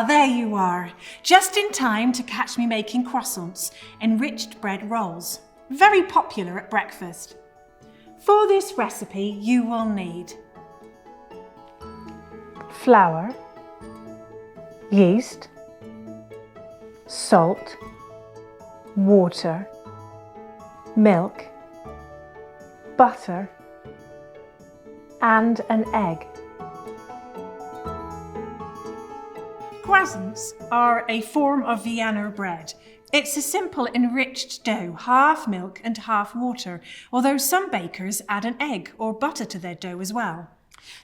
There you are, just in time to catch me making croissants, enriched bread rolls, very popular at breakfast. For this recipe, you will need flour, yeast, salt, water, milk, butter, and an egg. Crescents are a form of Vienna bread. It's a simple enriched dough, half milk and half water, although some bakers add an egg or butter to their dough as well.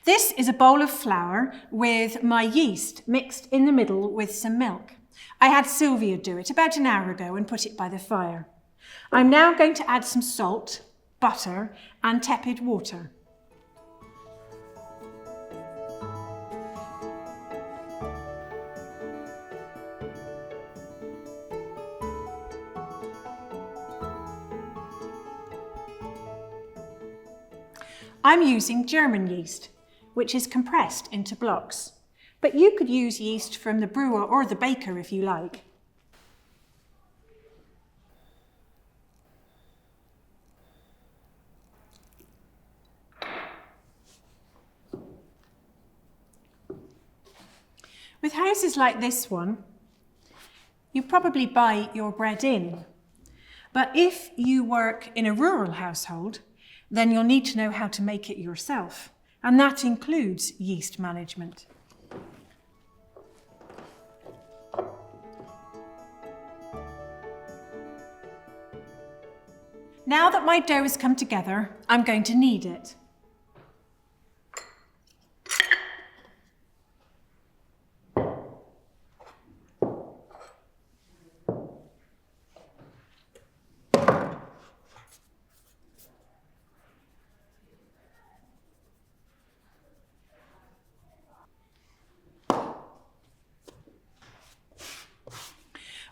This is a bowl of flour with my yeast mixed in the middle with some milk. I had Sylvia do it about an hour ago and put it by the fire. I'm now going to add some salt, butter and tepid water. I'm using German yeast, which is compressed into blocks, but you could use yeast from the brewer or the baker if you like. With houses like this one, you probably buy your bread in, but if you work in a rural household, then you'll need to know how to make it yourself, and that includes yeast management. Now that my dough has come together, I'm going to knead it.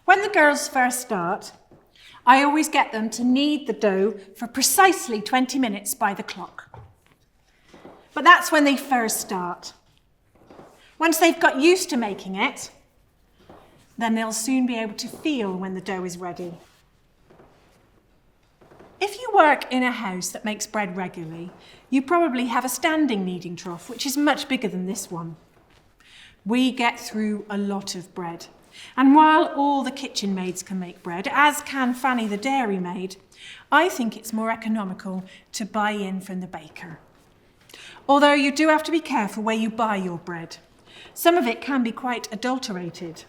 When the girls first start, I always get them to knead the dough for precisely 20 minutes by the clock. But that's when they first start. Once they've got used to making it, then they'll soon be able to feel when the dough is ready. If you work in a house that makes bread regularly, you probably have a standing kneading trough, which is much bigger than this one. We get through a lot of bread. And while all the kitchen maids can make bread, as can Fanny the dairy maid, I think it's more economical to buy in from the baker. Although you do have to be careful where you buy your bread. Some of it can be quite adulterated.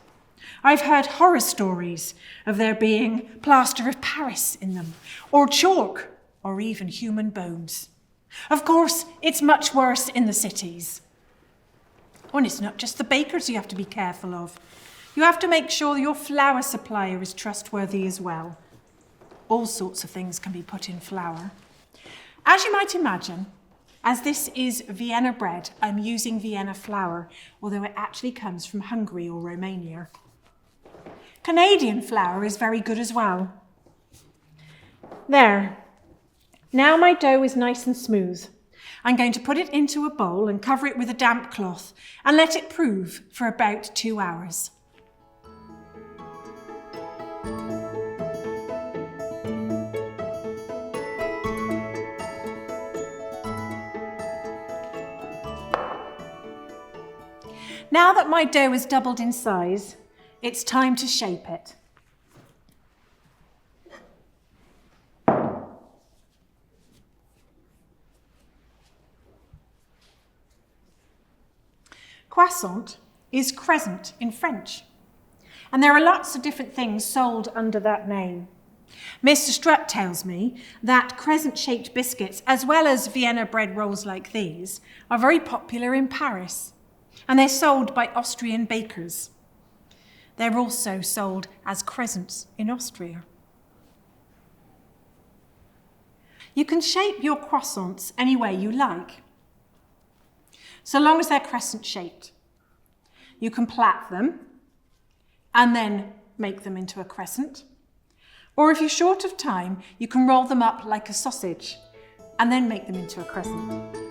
I've heard horror stories of there being plaster of Paris in them, or chalk, or even human bones. Of course, it's much worse in the cities. And it's not just the bakers you have to be careful of. You have to make sure your flour supplier is trustworthy as well. All sorts of things can be put in flour. As you might imagine, as this is Vienna bread, I'm using Vienna flour, although it actually comes from Hungary or Romania. Canadian flour is very good as well. There. Now my dough is nice and smooth. I'm going to put it into a bowl and cover it with a damp cloth and let it prove for about 2 hours. Now that my dough has doubled in size, it's time to shape it. Croissant is crescent in French, and there are lots of different things sold under that name. Mr. Strutt tells me that crescent-shaped biscuits, as well as Vienna bread rolls like these, are very popular in Paris. and they're sold by Austrian bakers. They're also sold as crescents in Austria. You can shape your croissants any way you like, so long as they're crescent shaped. You can plait them and then make them into a crescent. Or if you're short of time, you can roll them up like a sausage and then make them into a crescent.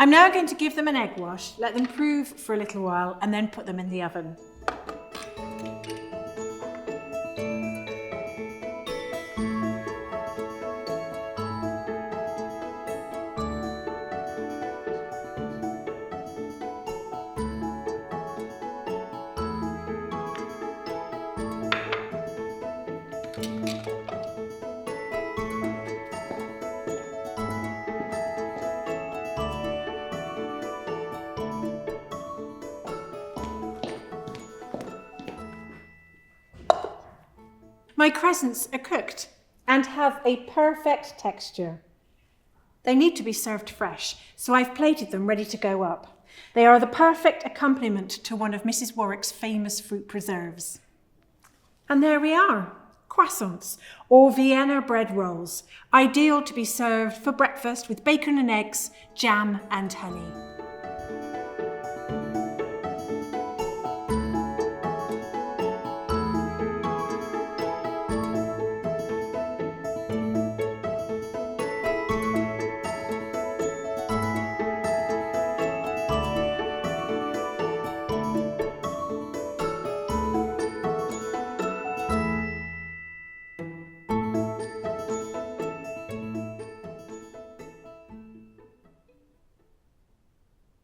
I'm now going to give them an egg wash, let them prove for a little while, and then put them in the oven. My crescents are cooked and have a perfect texture. They need to be served fresh, so I've plated them ready to go up. They are the perfect accompaniment to one of Mrs. Warwick's famous fruit preserves. And there we are, croissants, or Vienna bread rolls, ideal to be served for breakfast with bacon and eggs, jam and honey.